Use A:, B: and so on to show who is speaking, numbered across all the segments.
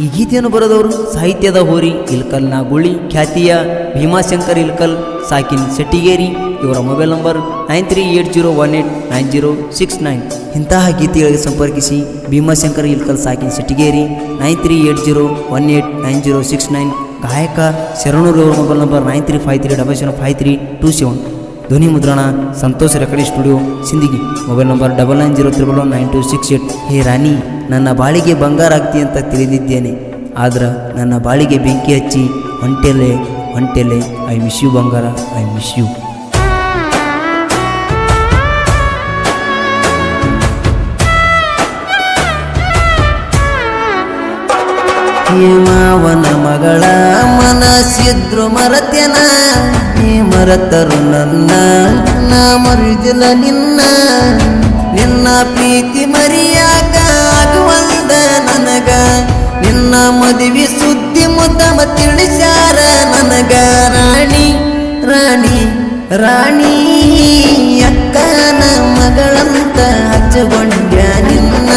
A: ಈ ಗೀತೆಯನ್ನು ಬರೆದವರು ಸಾಹಿತ್ಯದ ಹೋರಿ ಇಲ್ಕಲ್ ನಾಗುಳಿ, ಖ್ಯಾತಿಯ ಭೀಮಾಶಂಕರ್ ಇಲ್ಕಲ್, ಸಾಕಿನ್ ಶೆಟ್ಟಿಗೇರಿ. ಇವರ ಮೊಬೈಲ್ ನಂಬರ್ 9380189069. ಇಂತಹ ಗೀತೆಗಳಿಗೆ ಸಂಪರ್ಕಿಸಿ ಭೀಮಾಶಂಕರ್ ಇಲ್ಕಲ್, ಸಾಕಿನ್ ಶೆಟ್ಟಿಗೇರಿ 9380189069. ಗಾಯಕ ಶರಣೂರು ಅವರ ಮೊಬೈಲ್ ನಂಬರ್ 9353775327. ಧ್ವನಿ ಮುದ್ರಣ Santosh recording studio Sindagi. Mobile number 9903119268. ಹೇ ರಾಣಿ, ನನ್ನ ಬಾಳಿಗೆ ಬಂಗಾರ ಆಗ್ತಿ ಅಂತ ತಿಳಿದಿದ್ದೇನೆ, ಆದ್ರೆ ನನ್ನ ಬಾಳಿಗೆ ಬೆಂಕಿ ಹಚ್ಚಿ ಹೊಂಟೆಲೆ ಹೊಂಟೆಲೆ. ಐ ಮಿಸ್ ಯು ಬಂಗಾರ, ಐ ಮಿಸ್ ಯು. ಮಾವನ ಮಗಳ ಮನಸ್ಸಿದ್ರು ಮರತ್ಯನ, ನೀ ಮರತರು ನನ್ನ, ನಾ ಮರುದಿಲ್ಲ ನಿನ್ನ. ನಿನ್ನ ಪ್ರೀತಿ ಮರಿಯಾಕ ಆಗುವಂದ ನನಗ, ನಿನ್ನ ಮದುವೆ ಸುದ್ದಿ ಮುದ್ದಮ ತಿಳಿಸ್ಯಾರ ನನಗ. ರಾಣಿ ರಾಣಿ ರಾಣಿ ಅಕ್ಕನ ಮಗಳಂತ ಹಚ್ಚಗೊಂಡ್ಯ ನಿನ್ನ,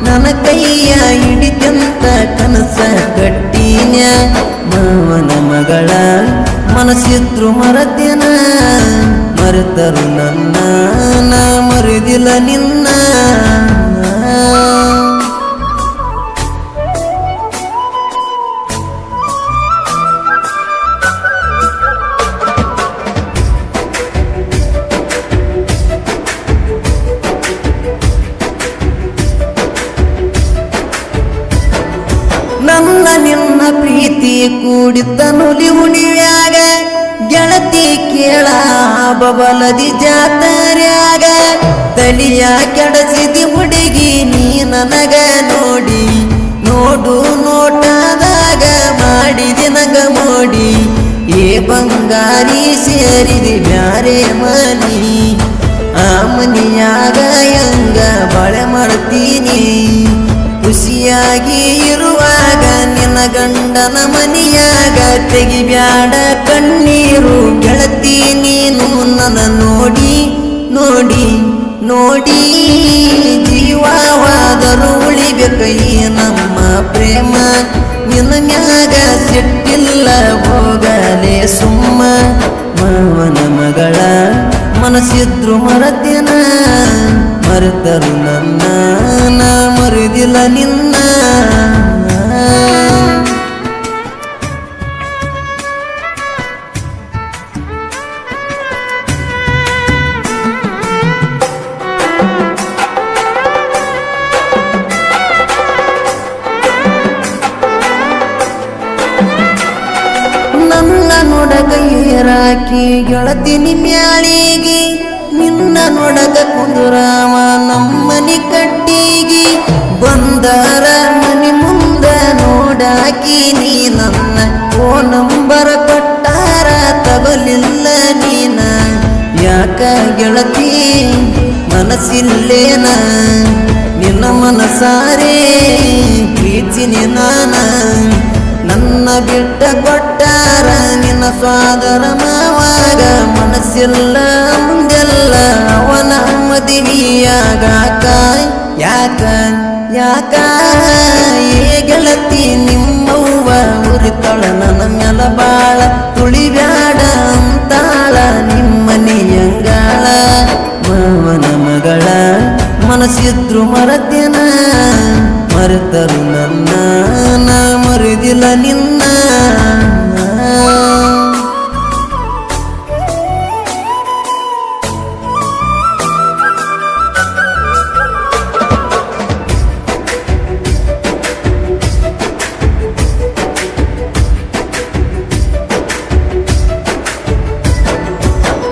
A: ನನ್ನ ಕೈಯ ಹಿಡಿದಂತ ಕನಸ ಕಟ್ಟಿನ. ಮಾವನ ಮಗಳ ಮನಸ್ಸಿದ್ರು ಮರತ್ಯನ, ಮರೆತರು ನನ್ನ, ನಾ ಮರುದಿಲ್ಲ ನಿನ್ನ. ನನ್ನ ನಿನ್ನ ಪ್ರೀತಿ ಕೂಡಿದ್ದ ನುಲಿ ಹುಣಿವ್ಯಾಗ, ಗೆಳತಿ ಕೇಳ ಬಬಲದಿ ಜಾತರ್ಯಾಗ. ತಲಿಯ ಕೆಡಸಿದಿ ಹುಡುಗಿ ನೀ ನನಗ ನೋಡಿ, ನೋಡು ನೋಟದಾಗ ಮಾಡಿದಿ ನಗ ಮೋಡಿ. ಏ ಬಂಗಾರಿ ಸೇರಿದಿ ಬ್ಯಾರೆ ಮನಿ, ಆ ಮನಿಯಾಗ ಹೆಂಗ ಬಾಳೆ ಮಾಡ್ತೀನಿ. ಖುಷಿಯಾಗಿ ಇರುವಾಗ ನಿನ್ನ ಗಂಡನ ಮನಿಯಾಗ ತೆಗಿಬ್ಯಾಡ ಕಣ್ಣೀರು. ಗೆಳತಿ ನೀನು ನನ್ನ ನೋಡಿ ನೋಡಿ ನೋಡಿ, ಜೀವವಾದರೂ ಉಳಿಬೇಕ ಈ ನಮ್ಮ ಪ್ರೇಮ. ನಿನ್ನ ಮ್ಯಾಗ ಸಿಟ್ಟಿಲ್ಲ ಹೋಗಲೇ ಸುಮ್ಮ. ಮಾವನ ಮಗಳ ಮನಸ್ಸಿದ್ರು ಮರತ್ಯನ, ಮರೆತರು ನನ್ನ, ನಾ ಮರುದಿಲ್ಲ ನಿನ್ನ. ನನ್ನ ನೋಡಕ ಏರಾಕಿ ಗೆಳತಿ ನಿಮ್ಯಾಳಿಗಿ, ನಿನ್ನ ನೋಡಕ ಕುಂದುರಾಮ ನಮ್ಮನಿ ಕಟ್ಟಿಗಿ. ಬಂದಾರ ಮನಿ ಮುಂದ ನೋಡಾಕಿ ನೀ ನನ್ನ, ಓ ನಂಬರ ಕೊಟ್ಟಾರ ತಗಲಿಲ್ಲ ನೀನ. ಯಾಕ ಗೆಳತಿ ಮನಸ್ಸಿಲ್ಲೇನ, ನಿನ್ನ ಮನಸಾರೇ ಪ್ರೀತಿನಿ ನಾನ. ನನ್ನ ಬಿಟ್ಟ ಕೊಟ್ಟಾರ ನಿನ್ನ ಸ್ವಾದರ ಮಾವಾಗ, ಮನಸ್ಸಿಲ್ಲ ಮುಂದೆಲ್ಲ ಅವನ ಮದುವೆಯಾಗಾಕ. ಯಾಕ ಯಾಕ ಏ ಗೆಳತಿ ನಿಮ್ಮವ್ವ ಉರಿತಳ ನನ್ನ ಮ್ಯಾಲ ಬಾಳ. ತುಳಿಬ್ಯಾಡ ಅಂತಾಳ ನಿಮ್ಮನಿಯಂಗಾಳ. ಮಾವನ ಮಗಳ ಮನಸ್ಸಿದ್ರು ಮರತ್ಯನ, ಮರೆತರು ನನ್ನ, ನಾ ಮರುದಿಲ್ಲ ನಿನ್ನ.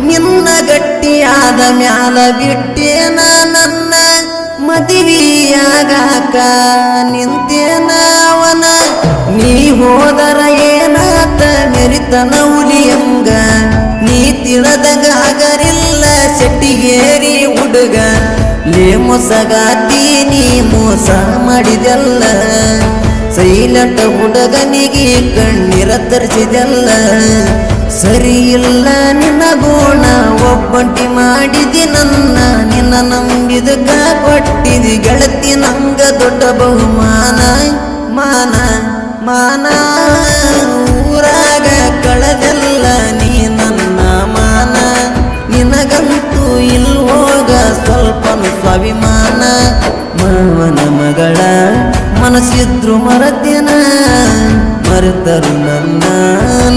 A: ನಿನ್ನ ಗಟ್ಟಿಯಾದ ಮ್ಯಾಲ ಬಿಟ್ಟೇನ ನನ್ನ, ಮದುವೆಯಾಗಾಕ ನಿಂತೇನ ಅವನ. ನೀ ಹೋದರ ಏನಾತ ಮೆರಿತನ ಹುಲಿಯಂಗ, ನೀ ತಿಳದಾಗ ಆಗರಿಲ್ಲ ಶೆಟ್ಟಿಗೇರಿ ಹುಡುಗ. ಲೇ ಮೊಸಗಾತಿ ನೀ ಮೋಸ ಮಾಡಿದೆಲ್ಲ, ಸೈಲಂಟ ಹುಡುಗನಿಗೆ ಕಣ್ಣೀರ ತರಿಸಿದೆಲ್ಲ. ಸರಿ ಇಲ್ಲ ನಿನ್ನ ಗುಣ, ಒಬ್ಬಂಟಿ ಮಾಡಿದಿ ನನ್ನ. ನಿನ್ನ ನಂಬಿದಕ್ಕ ಕೊಟ್ಟಿದಿ ಗೆಳತಿ ನಂಗ ದೊಡ್ಡ ಬಹುಮಾನ ಮಾನ. ಮಾನ ಊರಾಗ ಕಳೆದೆಲ್ಲ ನೀ ನನ್ನ ಮಾನ ನಿನಗಂತೂ ಇಲ್ವೋಗ ಸ್ವಲ್ಪನು ಸ್ವಾಭಿಮಾನ ಮಾವನ ಮಗಳ ಮನಸ್ಸಿದ್ರು ಮರತೇನ ಮರೆತರು ನನ್ನ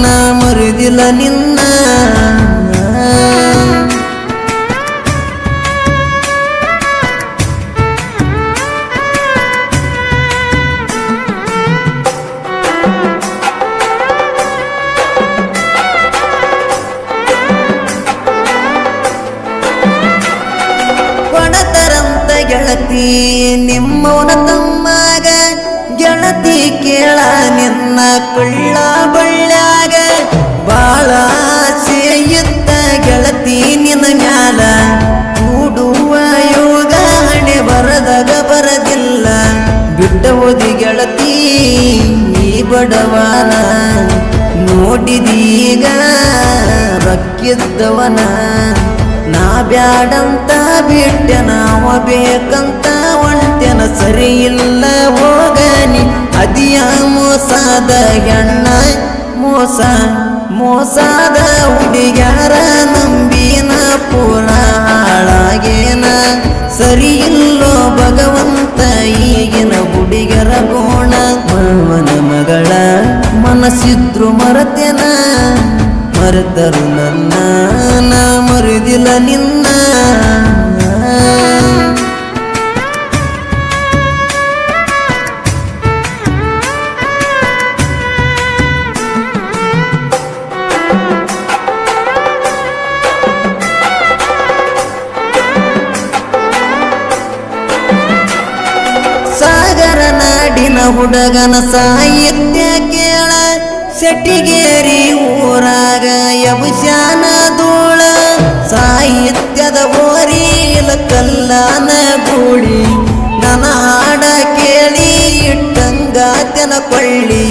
A: ನಾ ಮರುದಿಲ್ಲ ನಿನ್ನ ಕೊಡತರಂತ ಗೆಳತಿ ನಿಮ್ಮವನ ತಮ್ಮಾಗ ಗೆಳತಿ ಕೇಳ ನಿನ್ನ ಕೊಳ್ಳ ಬಳ್ಳ್ಯಾಗ ಬಾಳ ಆಸೆಯಿತ್ತ ಗೆಳತಿ ನಿನ್ನ ಮ್ಯಾಲ ಕೂಡುವ ಯೋಗ ಹಣೆ ಬರದಾಗ ಬರದಿಲ್ಲ ಬಿಟ್ಟ ಓದಿ ಗೆಳತಿ ಈ ಬಡವನ ನೋಡಿದೀಗ ರಕ್ಕಿದ್ದವನ ನಾ ಬ್ಯಾಡಂತ ಬಿಟ್ಟೆ ನಾವ ಬೇಕಂತ ಒಂಟೆನ ಸರಿ ಇಲ್ಲ ಹೋಗನಿ ಅದಿಯ ಮೋಸದ ಹೆಣ್ಣ ಮೋಸದ ಹುಡುಗ್ಯಾರ ನಂಬಿನ ಪೂರ ಹಾಳಾಗೇನ ಸರಿ ಇಲ್ಲೋ ಭಗವಂತ ಈಗಿನ ಹುಡುಗರ ಗೋಣ ಮಾವನ ಮಗಳ ಮನಸ್ಸಿದ್ರು ಮರತೇನ ಮರೆತರು ನನ್ನ ನಾ ಮರುದಿಲ್ಲ ನಿನ್ನ ಸಾಗರ ನಾಡಿನ ಹುಡುಗನ ಸಾಹಿತ್ಯ ಕೇಳ ಸೆಟ್ಟಿಗೇರಿ ಊರಾಗ ಯಬುಶಾನ ಧೂಳ ಸಾಹಿತ್ಯದ ಓರಿಲ ಕಲ್ಲಾನ ಗೂಳಿ ನನ್ನ ಹಾಡ ಕೇಳಿ ಇಟ್ಟಂಗಾತನ ಕೊಳ್ಳಿ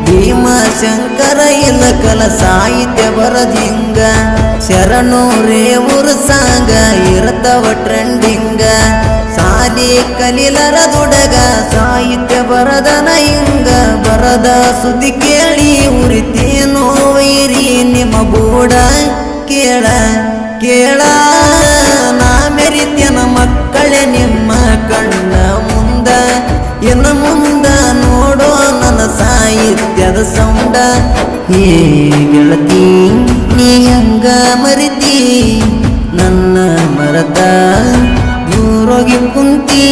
A: ಭೀಮಶಂಕರ ಇಲಕಲ ಸಾಹಿತ್ಯ ಬರದಿಂಗ ಶರಣೂರೇ ಊರು ಸಾಂಗ ಇರ್ತವ ಟ್ರೆಂಡಿಂಗ ಸಾಲಿ ಕಲಿಲರ ದುಡಗ ಸಾಹಿತ್ಯ ಬರದನ ಹಿಂಗ ಬರದ ಸುದ್ದಿ ಕೇಳಿ ಉರಿತೇನೋ ವೈರಿ ನಿಮ್ಮ ಬೂಡ ಕೇಳ ನಾ ಮೆರಿತ್ಯನ ಮಕ್ಕಳೇ ನಿಮ್ಮ ಕಣ್ಣ ಮುಂದ ಇನ್ನು ಮುಂದ ನೋಡೋ ನನ್ನ ಸಾಹಿತ್ಯದ ಸೌಂಡ ಹೇ ಗೆಳತಿ ನೀ ಹಂಗ ಮರಿತಿ ನನ್ನ ಮರದ ದೂರೋಗಿ ಕುಂತಿ